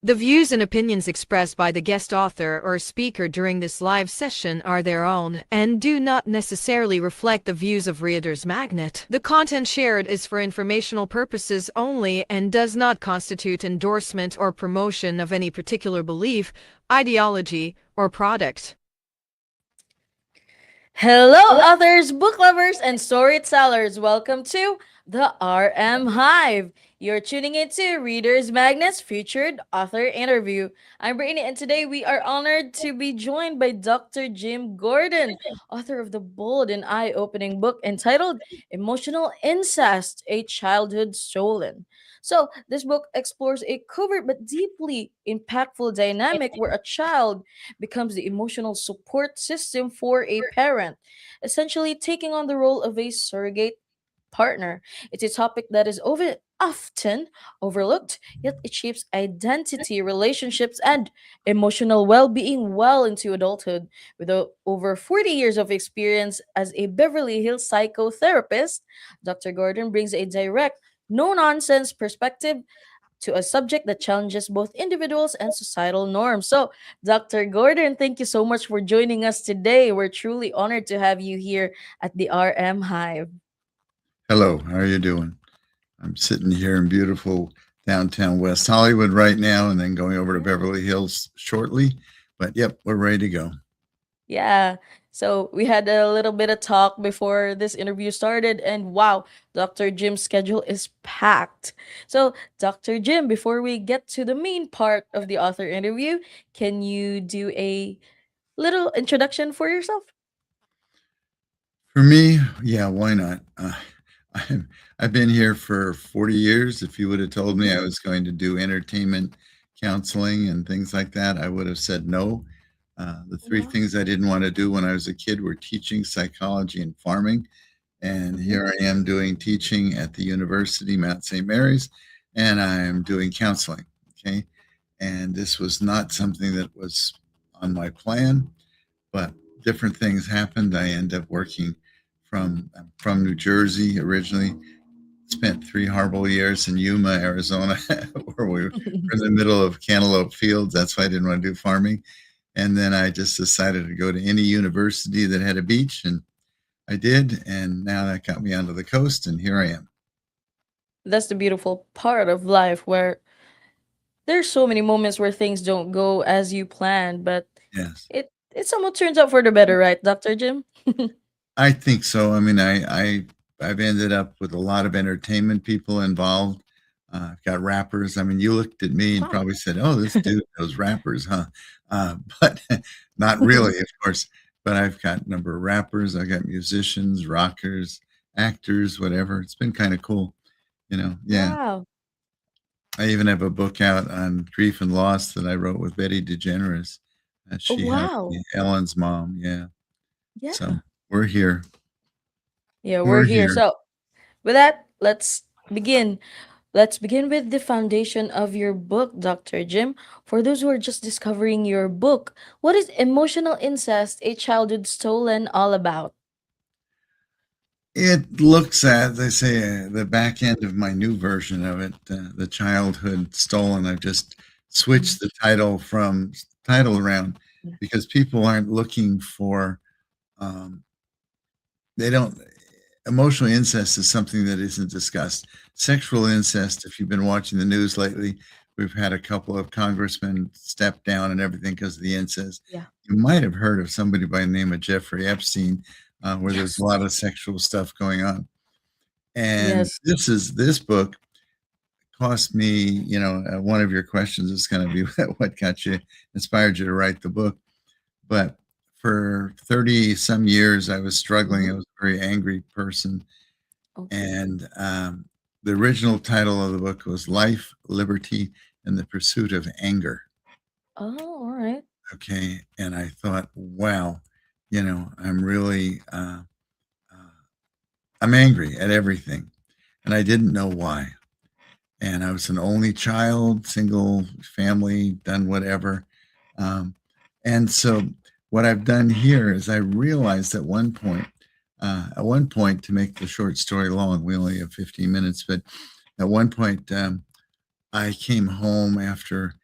The views and opinions expressed by the guest author or speaker during this live session are their own and do not necessarily reflect the views of Reader's Magnet. The content shared is for informational purposes only and does not constitute endorsement or promotion of any particular belief, ideology, or product. Hello, authors, book lovers, and storytellers. Welcome to the RM Hive. You're tuning into Reader's Magnet's featured author interview. I'm Brittany, and today we are honored to be joined by Dr. Jim Gordon, author of the bold and eye opening book entitled Emotional Incest, A Childhood Stolen. So, this book explores a covert but deeply impactful dynamic where a child becomes the emotional support system for a parent, essentially taking on the role of a surrogate partner. It's a topic that is often overlooked, yet it shapes identity, relationships, and emotional well being well into adulthood. With over 40 years of experience as a Beverly Hills psychotherapist, Dr. Gordon brings a direct, no nonsense perspective to a subject that challenges both individuals and societal norms. So, Dr. Gordon, thank you so much for joining us today. We're truly honored to have you here at the RM Hive. Hello, how are you doing? I'm sitting here in beautiful downtown West Hollywood right now and then going over to Beverly Hills shortly. But yep, we're ready to go. Yeah. So we had a little bit of talk before this interview started, and wow, Dr. Jim's schedule is packed. So, Dr. Jim, before we get to the main part of the author interview, can you do a little introduction for yourself? For me, yeah, why not? I've been here for 40 years. If you would have told me I was going to do entertainment counseling and things like that, I would have said no. The three Wow. things I didn't want to do when I was a kid were teaching, psychology, and farming. And here I am doing teaching at the University, Mount St. Mary's, and I'm doing counseling. Okay. And this was not something that was on my plan, but different things happened. I ended up working I'm from New Jersey originally. Spent 3 horrible years in Yuma, Arizona, where we were in the middle of cantaloupe fields. That's why I didn't want to do farming. And then I just decided to go to any university that had a beach, and I did. And now that got me onto the coast, and here I am. That's the beautiful part of life where there's so many moments where things don't go as you planned, but Yes, it somewhat turns out for the better, right, Dr. Jim? I think so. I mean, I've ended up with a lot of entertainment people involved. I've got rappers. I mean, you looked at me and Wow. probably said, "Oh, this dude knows rappers, huh?" But not really, of course. But I've got a number of rappers. I've got musicians, rockers, actors, whatever. It's been kind of cool, you know. Yeah, Wow. I even have a book out on grief and loss that I wrote with Betty DeGeneres. Oh, She happens to wow. be Ellen's mom. Yeah, so Yeah. we're here. Yeah, we're We're here. here. So, with that, let's begin. Let's begin with the foundation of your book, Dr. Jim. For those who are just discovering your book, what is Emotional Incest, A Childhood Stolen all about? It looks at, they say, the back end of my new version of it, the childhood stolen. I've just Mhm. switched the title around Yeah. because people aren't looking for. Um, they don't. Emotional incest is something that isn't discussed. Sexual incest. If you've been watching the news lately, we've had a couple of congressmen step down and everything because of the incest. Yeah. You might have heard of somebody by the name of Jeffrey Epstein, where there's a Yes. lot of sexual stuff going on. And Yes. this book cost me, one of your questions is going to be what got you inspired you to write the book. But for 30 some years, I was struggling. I Mhm. was a very angry person. Okay. And the original title of the book was Life, Liberty, and the Pursuit of Anger. Oh, all right. Okay. And I thought, wow, I'm really, I'm angry at everything. And I didn't know why. And I was an only child, single family, done whatever. Um, and so what I've done here is I realized at one point, to make the short story long, we only have 15 minutes, but at one point, I came home after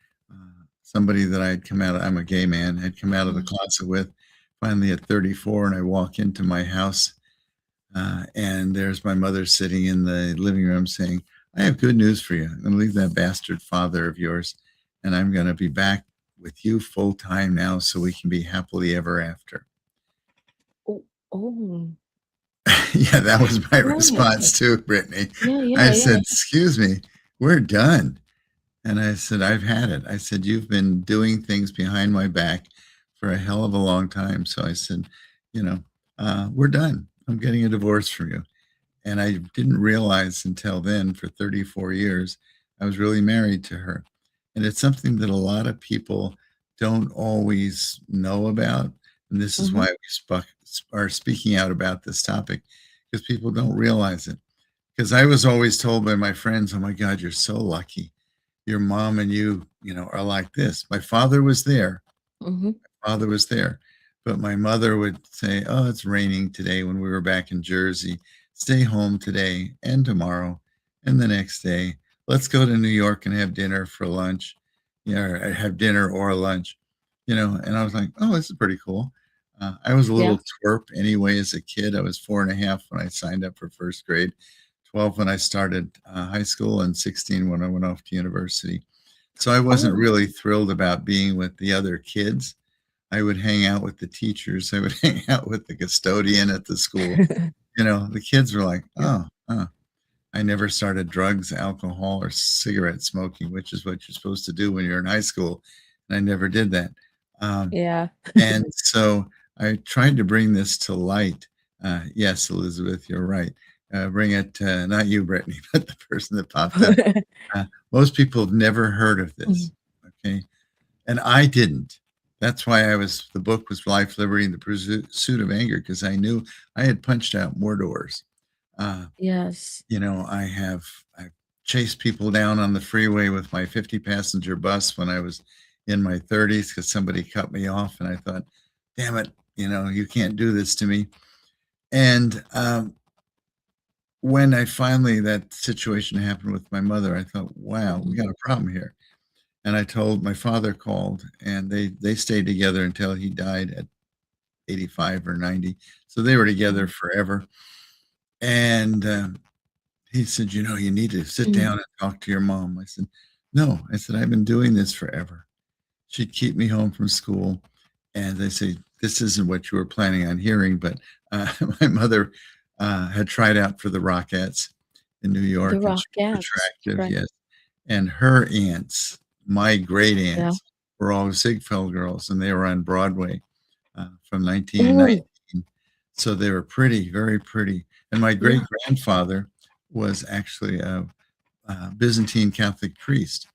somebody that I had come out of, I'm a gay man, had come out of the Mm. closet with, finally at 34, and I walk into my house, and there's my mother sitting in the living room saying, I have good news for you. I'm going to leave that bastard father of yours, and I'm going to be back with you full time now so we can be happily ever after. Oh, oh. Yeah, that was my Right. response too, Brittany. Yeah, I yeah, yeah. said, excuse me, we're done. And I said, I've had it. I said, you've been doing things behind my back for a hell of a long time. So I said, you know, we're done. I'm getting a divorce from you. And I didn't realize until then, for 34 years, I was really married to her. And it's something that a lot of people don't always know about. And this is Mm-hmm. why we are speaking out about this topic, because people don't realize it. Because I was always told by my friends, oh my God, you're so lucky. Your mom and you know, are like this. My father was there. Mm-hmm. Father was there. But my mother would say, oh, it's raining today when we were back in Jersey. Stay home today and tomorrow and the next day. Let's go to New York and have dinner for lunch. Or have dinner or lunch, And I was like, oh, this is pretty cool. I was a Yeah. little twerp anyway as a kid. I was 4.5 when I signed up for first grade, 12 when I started high school, and 16 when I went off to university. So I wasn't Oh. really thrilled about being with the other kids. I would hang out with the teachers. I would hang out with the custodian at the school. The kids were like, Yeah. oh. I never started drugs, alcohol, or cigarette smoking, which is what you're supposed to do when you're in high school. And I never did that. Um, Yeah. and so I tried to bring this to light. Yes, Elizabeth, you're right. Bring it, not you, Brittany, but the person that popped up. Most people have never heard of this. Mhm. Okay. And I didn't. That's why the book was Life, Liberty, and the Pursuit of Anger, because I knew I had punched out more doors. Uh, Yes. I've chased people down on the freeway with my 50 passenger bus when I was in my 30s because somebody cut me off, and I thought, damn it, you can't do this to me. And when that situation happened with my mother, I thought, wow, we got a problem here. And I told my father called, and they stayed together until he died at 85 or 90. So they were together forever. And he said, you need to sit Mhm. down and talk to your mom. I said, no. I said, I've been doing this forever. She'd keep me home from school. And they say, this isn't what you were planning on hearing, but my mother had tried out for the Rockettes in New The York, and she was Rockettes. attractive, Right. yes. And her aunts, my great Yeah. aunts, were all Ziegfeld girls, and they were on Broadway from 1919. Oh. So they were pretty, very pretty. And my great Yeah. grandfather was actually a Byzantine Catholic priest.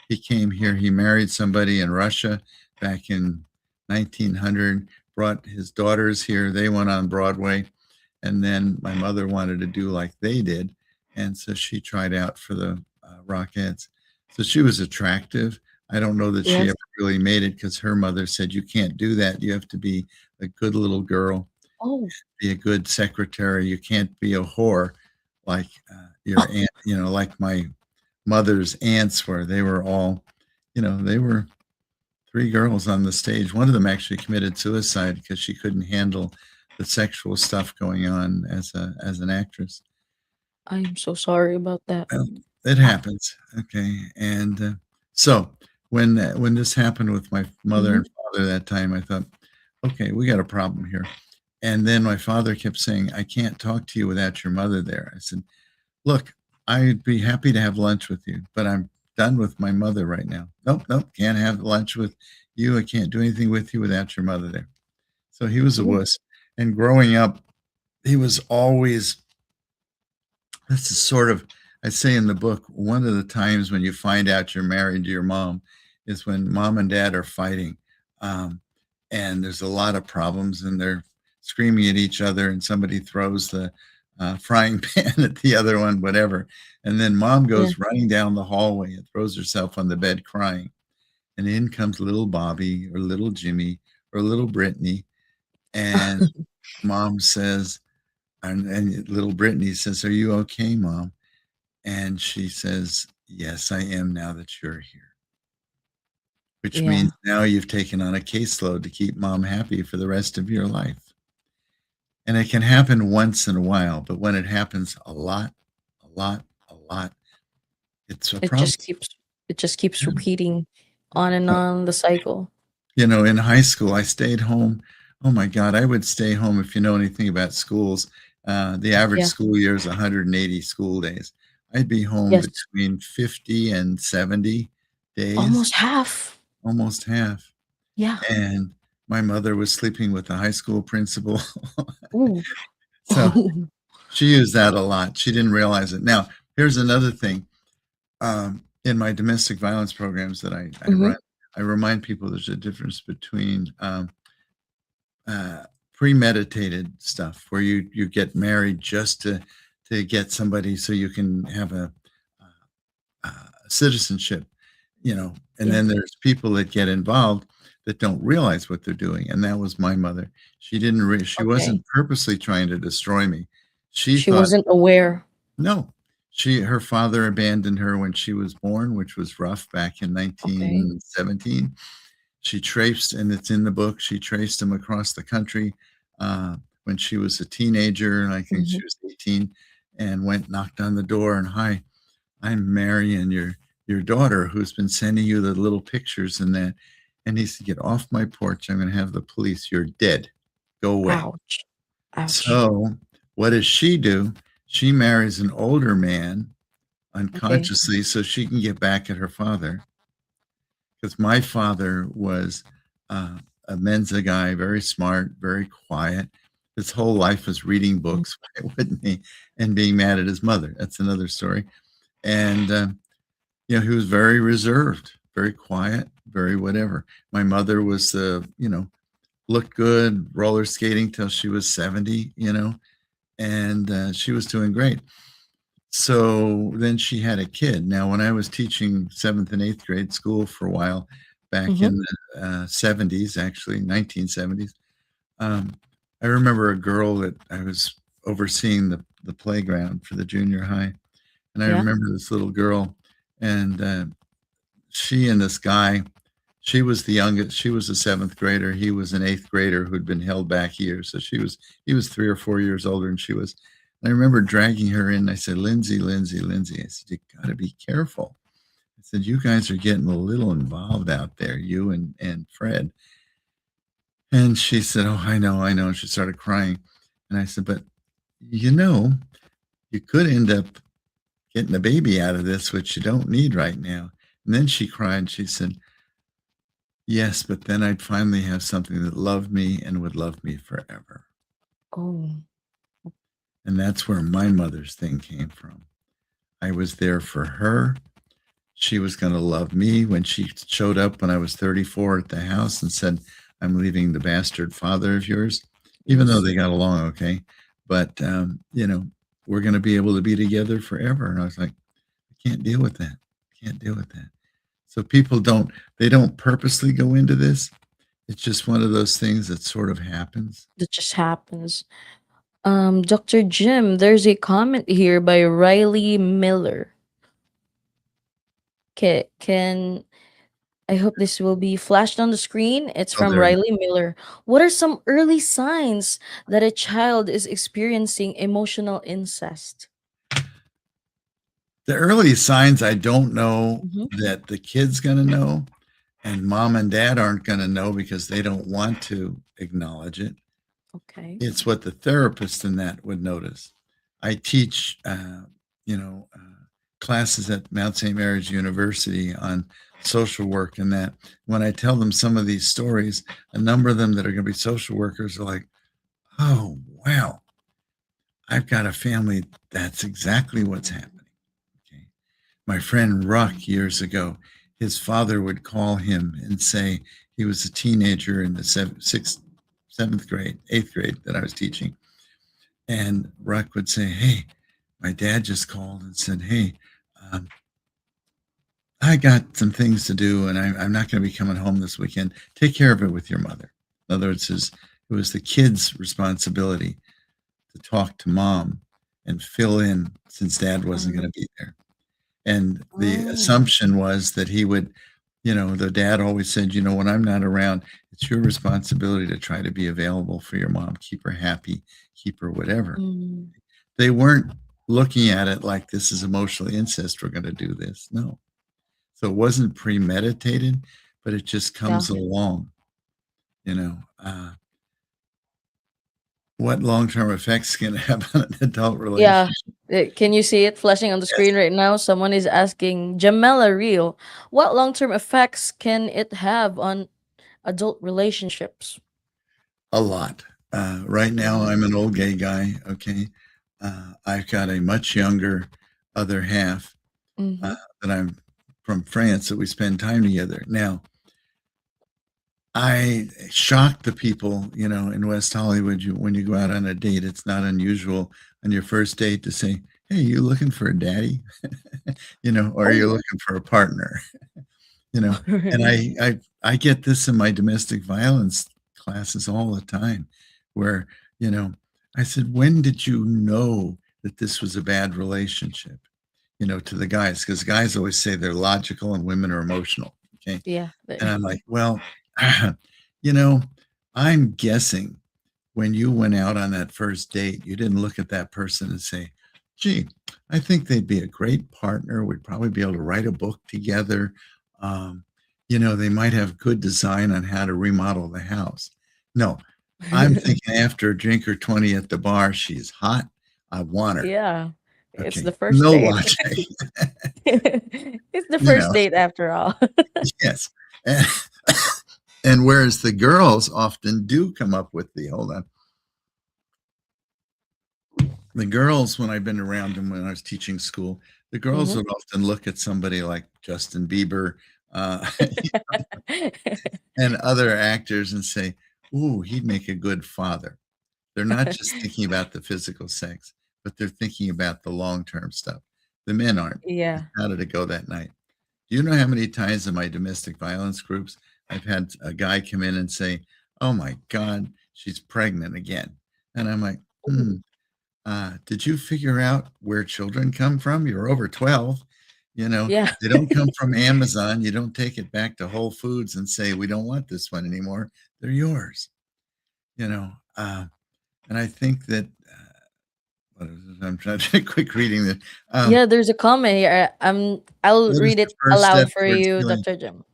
He came here, he married somebody in Russia back in 1900, brought his daughters here. They went on Broadway. And then my mother wanted to do like they did. And so she tried out for the Rockettes. So she was attractive. I don't know that she Yes. ever really made it because her mother said, you can't do that. You have to be a good little girl, Oh. be a good secretary. You can't be a whore like your aunt, like my mother's aunts were. They were all, they were three girls on the stage. One of them actually committed suicide because she couldn't handle the sexual stuff going on as an actress. I'm so sorry about that. Well, it happens. Okay. And so when this happened with my mother Mhm. and father that time, I thought, okay, we got a problem here. And then my father kept saying, I can't talk to you without your mother there. I said, look, I'd be happy to have lunch with you, but I'm done with my mother right now. Nope, can't have lunch with you. I can't do anything with you without your mother there. So he was a Oh. wuss. And growing up, he was always, this is sort of, I say in the book, one of the times when you find out you're married to your mom is when mom and dad are fighting. Um, and there's a lot of problems, and they're screaming at each other, and somebody throws the frying pan at the other one, whatever. And then mom Yeah. goes running down the hallway and throws herself on the bed crying. And in comes little Bobby or little Jimmy or little Brittany. And mom says, and little Brittany says, are you okay, mom? And she says, yes, I am now that you're here. which Yeah. means now you've taken on a caseload to keep mom happy for the rest of your life. And it can happen once in a while, but when it happens a lot, a lot, a lot, it's a It problem. just keeps it just keeps Yeah. repeating on and on the cycle. You know, in high school, I stayed home. Oh my God, I would stay home. If you know anything about schools, the average Yeah. school year is 180 school days. I'd be home Yes. between 50 and 70 days, Almost half. almost half. Yeah. And my mother was sleeping with the high school principal. Ooh. So she used that a lot. She didn't realize it. Now, here's another thing. In my domestic violence programs that I Mhm. run, I remind people there's a difference between premeditated stuff where you get married just to get somebody so you can have citizenship, you know, and Yeah. then there's people that get involved that don't realize what they're doing. And that was my mother. She Okay. wasn't purposely trying to destroy me. She She thought, wasn't aware. no, her father abandoned her when she was born, which was rough back in Okay. 1917. She traced, and it's in the book, she traced him across the country when she was a teenager, and I think Mhm. she was 18, and went, knocked on the door, and hi, I'm Marion, your daughter, who's been sending you the little pictures and that. And he said, get off my porch. I'm going to have the police. You're dead. Go away. Ouch. Ouch. So what does she do? She marries an older man Okay. unconsciously so she can get back at her father. Because my father was a Mensa guy, very smart, very quiet. His whole life was reading Mm. books. Why wouldn't he? And being mad at his mother. That's another story. And you know, he was very reserved, very quiet, very whatever. My mother was, you know, looked good, roller skating till she was 70, you know, and she was doing great. So then she had a kid. Now, when I was teaching seventh and eighth grade school for a while back Mhm. in the 70s, actually, 1970s, um, I remember a girl that I was overseeing the playground for the junior high. And I Yeah. remember this little girl, and she and this guy, she was the youngest, she was a seventh grader, he was an eighth grader who'd been held back years, so he was 3 or 4 years older than she was. And I remember dragging her in. I said, Lindsay, Lindsay, Lindsay, I said, you got to be careful. I said, you guys are getting a little involved out there, you and Fred. And she said, oh, I know, I know. And she started crying. And I said, but you know, you could end up getting a baby out of this, which you don't need right now. And then she cried. She said, yes, but then I'd finally have something that loved me and would love me forever. Oh. And that's where my mother's thing came from. I was there for her. She was going to love me. When she showed up when I was 34 at the house and said, I'm leaving the bastard father of yours, even though Yes. they got along okay. But, you know, we're going to be able to be together forever. And I was like, I can't deal with that. Can't deal with that. So people they don't purposely go into this. It's just one of those things that sort of happens. That just happens. Dr. Jim, there's a comment here by Riley Miller. Can I hope this will be flashed on the screen. It's Oh, from there. Riley Miller. What are some early signs that a child is experiencing emotional incest? The early signs I don't know Mhm. that the kid's going to know, and mom and dad aren't going to know because they don't want to acknowledge it. Okay. It's what the therapist in that would notice. I teach, you know, classes at Mount St. Mary's University on social work, and that when I tell them some of these stories, a number of them that are going to be social workers are like, oh, wow, I've got a family. That's exactly what's happening. Okay. My friend Ruck years ago, his father would call him and say he was a teenager in the seventh grade, eighth grade that I was teaching. And Ruck would say, hey, my dad just called and said, hey, um, I got some things to do and I'm not going to be coming home this weekend. Take care of it with your mother. In other words, it was the kid's responsibility to talk to mom and fill in since dad wasn't going Um, to be there. And the oh, assumption was that he would The dad always said, when I'm not around, it's your responsibility to try to be available for your mom, keep her happy, keep her whatever. Mm, They weren't looking at it like this is emotional incest. We're going to do this. No. So it wasn't premeditated, but it just yeah. comes along. You know, uh, what long-term effects can it have on an adult Yeah. relationship? Can you see it flashing on the Yes, screen right now? Someone is asking Jamela Real, what long-term effects can it have on adult relationships? a lot. Right now, Mm, I'm an old gay guy. Okay, I've got a much younger other half uh, mm-hmm. that I'm from France that we spend time together. Now, I shock the people, in West Hollywood. When you go out on a date, it's not unusual on your first date to say, "Hey, you looking for a daddy?" Or are you Oh, looking for a partner? You know, and I get this in my domestic violence classes all the time, where you know I said, "When did you know that this was a bad relationship?" To the guys, because guys always say they're logical and women are emotional. Okay, yeah. and I'm like, well, you know, I'm guessing when you went out on that first date, you didn't look at that person and say, gee, I think they'd be a great partner. We'd probably be able to write a book together. Um, they might have good design on how to remodel the house. No, I'm thinking after a drink or 20 at the bar, she's hot. I want her. Yeah. It's Okay. the first No date. logic, It's the you first know, date after all. yes. And, and whereas the girls often do come up with hold on, the girls, when I've been around them when I was teaching school, the girls Hmm. would often look at somebody like Justin Bieber and other actors and say, ooh, he'd make a good father. They're not just thinking about the physical sex, but they're thinking about the long-term stuff. The men aren't. Yeah. How did it go that night? Do you know how many times in my domestic violence groups I've had a guy come in and say, oh my God, she's pregnant again? And I'm like, Ooh. did you figure out where children come from? You're over 12. Yeah. They don't come from Amazon. You don't take it back to Whole Foods and say, we don't want this one anymore. They're yours. You know, uh, and I think that what is it? I'm trying to quick reading that. Yeah, there's a comment here. I'll What is read the it first step aloud for towards you, healing? Dr. Jim.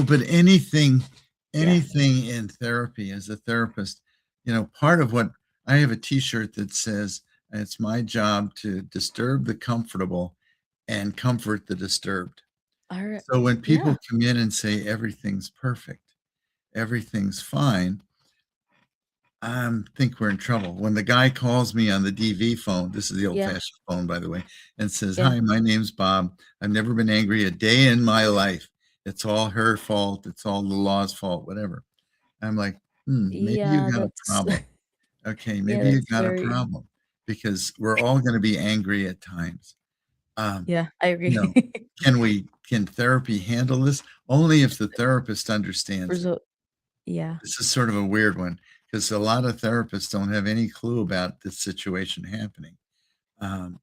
But anything, Yeah. anything in therapy as a therapist, part of what I have a T-shirt that says it's my job to disturb the comfortable and comfort the disturbed. All right. So when Yeah. people come in and say everything's perfect, everything's fine, I think we're in trouble. When the guy calls me on the DV phone, this is the Yeah. old-fashioned phone, by the way, and says, Yeah. "Hi, my name's Bob. I've never been angry a day in my life. It's all her fault. It's all the law's fault, whatever." I'm like, maybe you Yeah, got a that's problem. Okay, yeah, maybe you that's got a very problem because we're all going to be angry at times. Um, yeah, I you agree. know, can therapy handle this? Only if the therapist understands it. Result. Yeah. This is sort of a weird one because a lot of therapists don't have any clue about this situation happening. Um,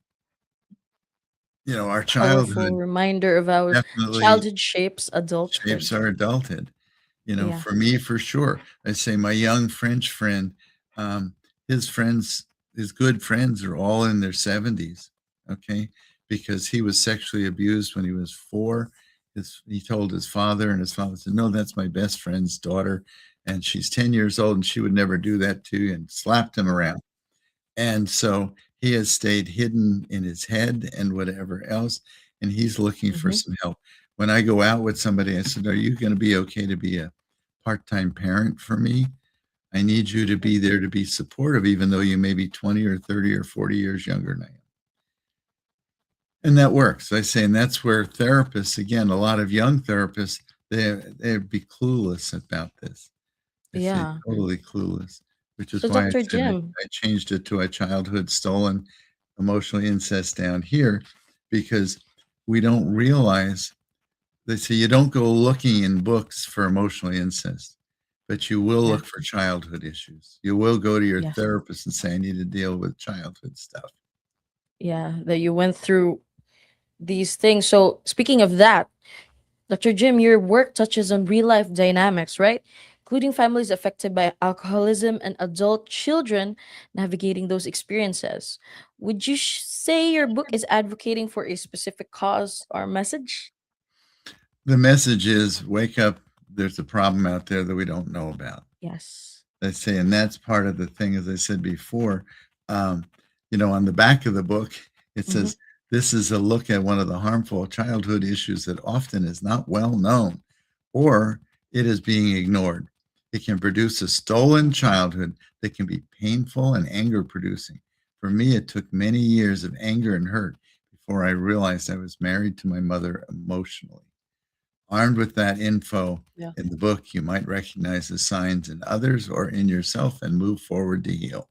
our Powerful childhood reminder of our definitely childhood shapes adulthood. shapes our adulthood. Yeah. For me, for sure. I say my young French friend, um, his friends, his good friends are all in their 70s, okay? Because he was sexually abused when he was 4. He told his father, and his father said, no, that's my best friend's daughter, and she's 10 years old, and she would never do that to you, and slapped him Mm. around. And so he has stayed hidden in his head and whatever else, and he's looking for Mhm. some help. When I go out with somebody, I said, are you going to be okay to be a part-time parent for me? I need you to be there to be supportive, even though you may be 20 or 30 or 40 years younger than I am. And that works. I say, and that's where therapists, again, a lot of young therapists, they'd be clueless about this. I say Yeah. totally clueless, which is So why I Dr. said Jim, I changed it to a childhood stolen emotional incest down here because we don't realize they say you don't go looking in books for emotional incest, but you will yeah. look for childhood issues. You will go to your Yes. therapist and say, I need to deal with childhood stuff. Yeah, that you went through these things. So speaking of that, Dr. Jim, your work touches on real life dynamics, right? Including families affected by alcoholism and adult children navigating those experiences. Would you say your book is advocating for a specific cause or message? The message is wake up. There's a problem out there that we don't know about. Yes. They say, and that's part of the thing, as I said before. Um, on the back of the book, it Mm-hmm. says, this is a look at one of the harmful childhood issues that often is not well known or it is being ignored. It can produce a stolen childhood that can be painful and anger producing. For me, it took many years of anger and hurt before I realized I was married to my mother emotionally. Armed with that info Yeah. in the book, you might recognize the signs in others or in yourself and move forward to heal.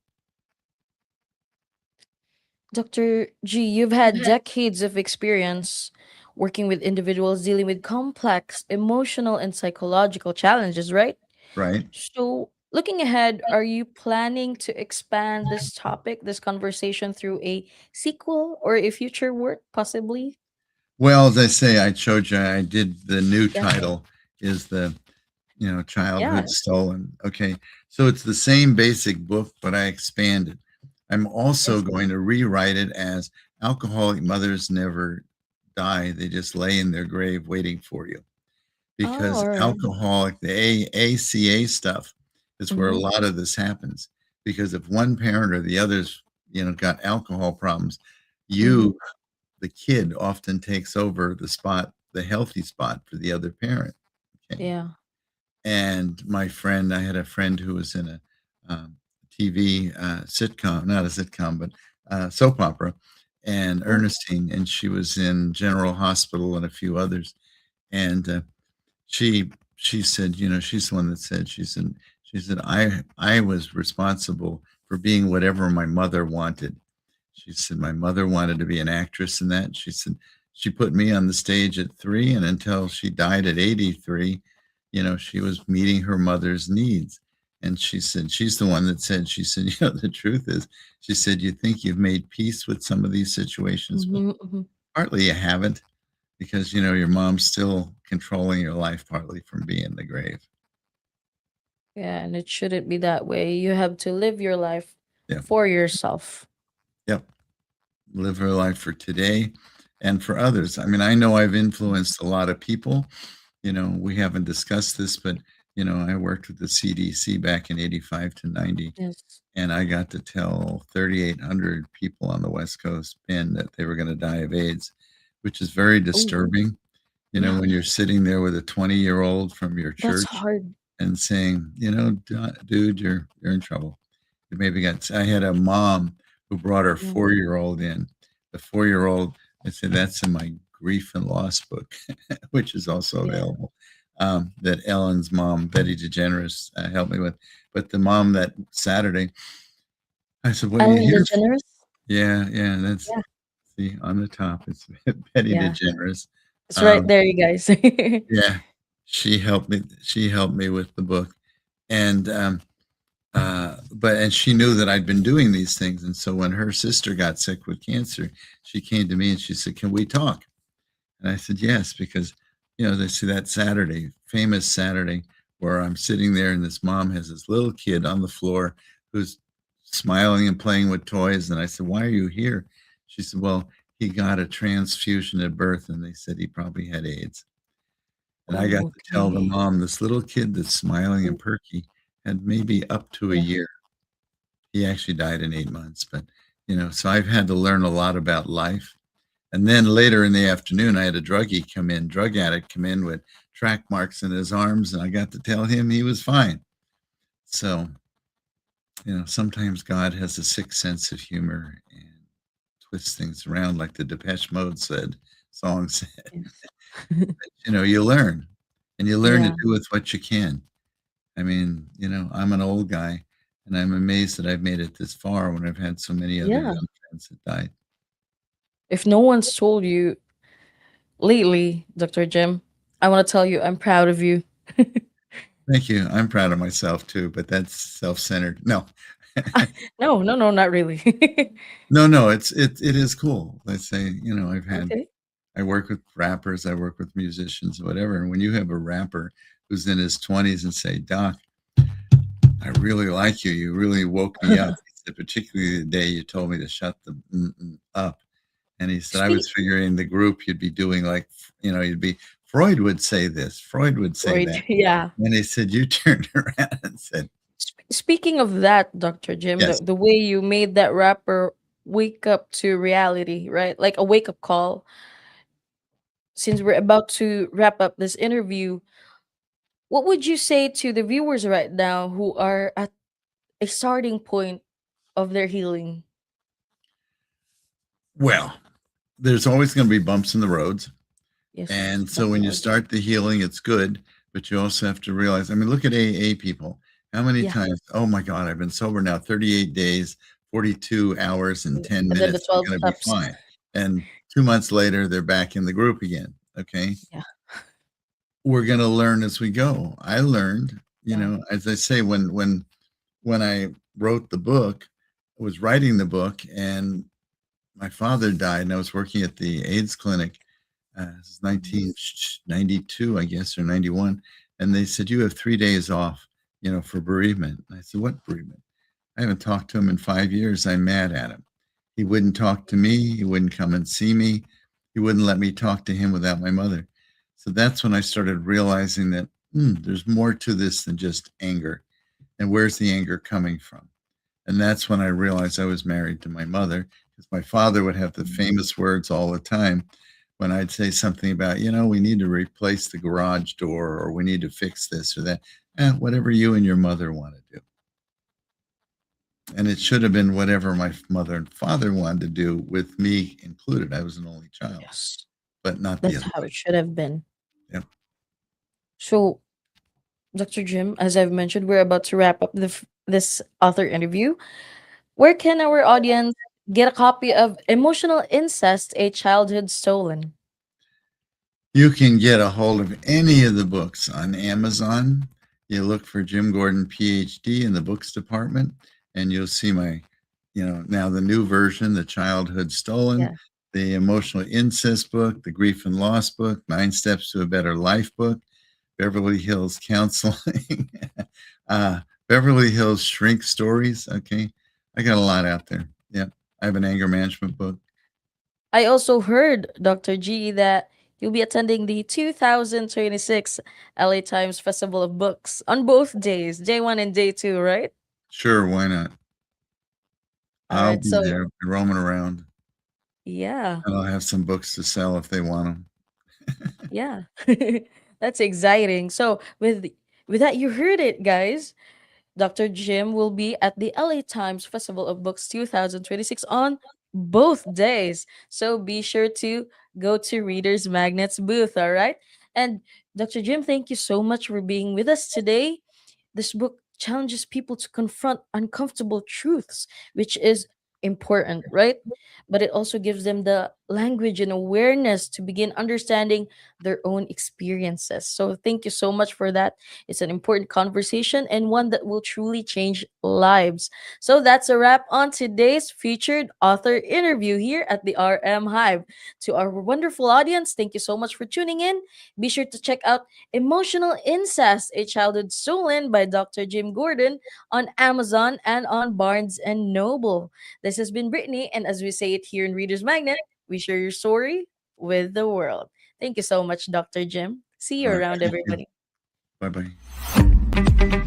Dr. G, you've had decades of experience working with individuals dealing with complex emotional and psychological challenges, right? Right? So, looking ahead, are you planning to expand this topic, this conversation through a sequel or a future work, possibly? Well, as I say, I showed you, I did the new Yeah. title is the, Yeah. childhood stolen. Okay. So it's the same basic book, but I expanded. I'm also Yes. going to rewrite it as alcoholic mothers never die. They just lay in their grave waiting for you. Oh, Because all right. alcoholic, the ACA stuff is where a Mm-hmm. lot of this happens. Because if one parent or the others, got alcohol problems, Mm-hmm. you, the kid, often takes over the spot, the healthy spot for the other parent. Okay. Yeah. And I had a friend who was in a TV sitcom, not a sitcom, but soap opera, and Oh, Ernestine, and she was in General Hospital and a few others. And she she said, she's the one that said, she said, I was responsible for being whatever my mother wanted. She said, my mother wanted to be an actress in that. She said, she put me on the stage at 3, and until she died at 83, she was meeting her mother's needs. And she said, she's the one that said, she said, the truth is, she said, you think you've made peace with some of these situations, but mm-hmm, mm-hmm. partly you haven't, because your mom's still controlling your life partly from being in the grave. Yeah, and it shouldn't be that way. You have to live your life Yeah. for yourself. Yep. Live her life for today and for others. I mean, I know I've influenced a lot of people. We haven't discussed this, but I worked with the CDC back in 85 to 90, Yes. and I got to tell 3,800 people on the West Coast, Ben, that they were going to die of AIDS, which is very Oh, disturbing. yeah. When you're sitting there with a 20-year-old from your That's church hard. and saying, dude, you're in trouble. You maybe got. I had a mom who brought her Yeah. 4-year-old in. The 4-year-old, I said, that's in my grief and loss book, which is also Yeah. available. That Ellen's mom, Betty DeGeneres, helped me with. But the mom that Saturday, I said, "What are you Ellen here for?" DeGeneres? Yeah, yeah, that's Yeah. see on the top. It's Betty Yeah. DeGeneres. It's right Um, there, you guys. yeah, she helped me. She helped me with the book, and and she knew that I'd been doing these things. And so when her sister got sick with cancer, she came to me and she said, "Can we talk?" And I said, "Yes," because they see that Saturday, famous Saturday, where I'm sitting there and this mom has this little kid on the floor who's smiling and playing with toys. And I said, "Why are you here?" She said, "Well, he got a transfusion at birth, and they said he probably had AIDS." And I got Oh, to tell the okay. mom, this little kid that's smiling and Mm, perky had maybe up to a yeah. year. He actually died in 8 months, but so I've had to learn a lot about life. And then later in the afternoon, I had a drug addict come in with track marks in his arms, and I got to tell him he was fine. So, sometimes God has a sick sense of humor and twists things around, like the Depeche Mode song said. Yes. You learn, and you learn to Yeah. do with what you can. I mean, I'm an old guy, and I'm amazed that I've made it this far when I've had so many other Yeah. young friends that died. If no one's told you lately, Dr. Jim, I want to tell you I'm proud of you. Thank you. I'm proud of myself too, but that's self-centered. No. No, no, no, not really. No, no, it is cool. Let's say, I've had Okay. I work with rappers, I work with musicians, whatever. And when you have a rapper who's in his 20s and say, Doc, I really like you. You really woke me up. He said, particularly the day you told me to shut the up. And he said, I Speak was figuring the group you'd be doing like, you'd be, Freud would say this, Freud would say Freud. that. Yeah. And he said, you turned around and said, Speaking of that, Dr. Jim, yes, the way you made that rapper wake up to reality, right? Like a wake up call. Since we're about to wrap up this interview, what would you say to the viewers right now who are at a starting point of their healing? well, there's always going to be bumps in the roads. Yes, And so when you definitely. start the healing, it's good, but you also have to realize, I mean, look at AA people. How many Yeah. times, oh my God, I've been sober now 38 days, 42 hours, and 10 And then the minutes. I'm 12 going to be steps. fine. And 2 months later, they're back in the group again. Okay. Yeah. We're going to learn as we go. I learned, Yeah. as I say, when I wrote the book, I was writing the book and my father died and I was working at the AIDS clinic. This is Mhm. 1992, I guess, or 91. And they said, you have 3 days off, for bereavement. And I said, what bereavement? I haven't talked to him in 5 years. I'm mad at him. He wouldn't talk to me. He wouldn't come and see me. He wouldn't let me talk to him without my mother. So that's when I started realizing that there's more to this than just anger. And where's the anger coming from? And that's when I realized I was married to my mother, because my father would have the famous words all the time when I'd say something about, we need to replace the garage door or we need to fix this or that. Whatever you and your mother want to do. And it should have been whatever my mother and father wanted to do, with me included. I was an only child, Yes. but not the That's other how way. it should have been. Yep. So, Dr. Jim, as I've mentioned, we're about to wrap up this author interview. Where can our audience get a copy of Emotional Incest, A Childhood Stolen? You can get a hold of any of the books on Amazon. You look for Jim Gordon, PhD, in the books department, and you'll see my, now the new version, The Childhood Stolen, Yeah. the Emotional Incest book, the Grief and Loss book, 9 Steps to a Better Life book, Beverly Hills Counseling, uh, Beverly Hills Shrink Stories. Okay. I got a lot out there. Yeah. I have an anger management book. I also heard, Dr. G, that you'll be attending the 2026 LA Times Festival of Books on both days, day one and day two, right? Sure. Why not? All I'll right. be So, there, be roaming around. yeah. And I'll have some books to sell if they want them. Yeah. That's exciting. So, with that, you heard it, guys. Dr. Jim will be at the LA Times Festival of Books 2026 on both days. So be sure to go to Reader's Magnet's booth, all right? And Dr. Jim, thank you so much for being with us today. This book challenges people to confront uncomfortable truths, which is important, right? But it also gives them the language and awareness to begin understanding their own experiences. So, thank you so much for that. It's an important conversation and one that will truly change lives. So, that's a wrap on today's featured author interview here at the RM Hive. To our wonderful audience, thank you so much for tuning in. Be sure to check out Emotional Incest, A Childhood Stolen by Dr. Jim Gordon on Amazon and on Barnes and Noble. This has been Brittany, and as we say it here in Reader's Magnet, we share your story with the world. Thank you so much, Dr. Jim. See you All right. around, Thank you. everybody. Bye bye.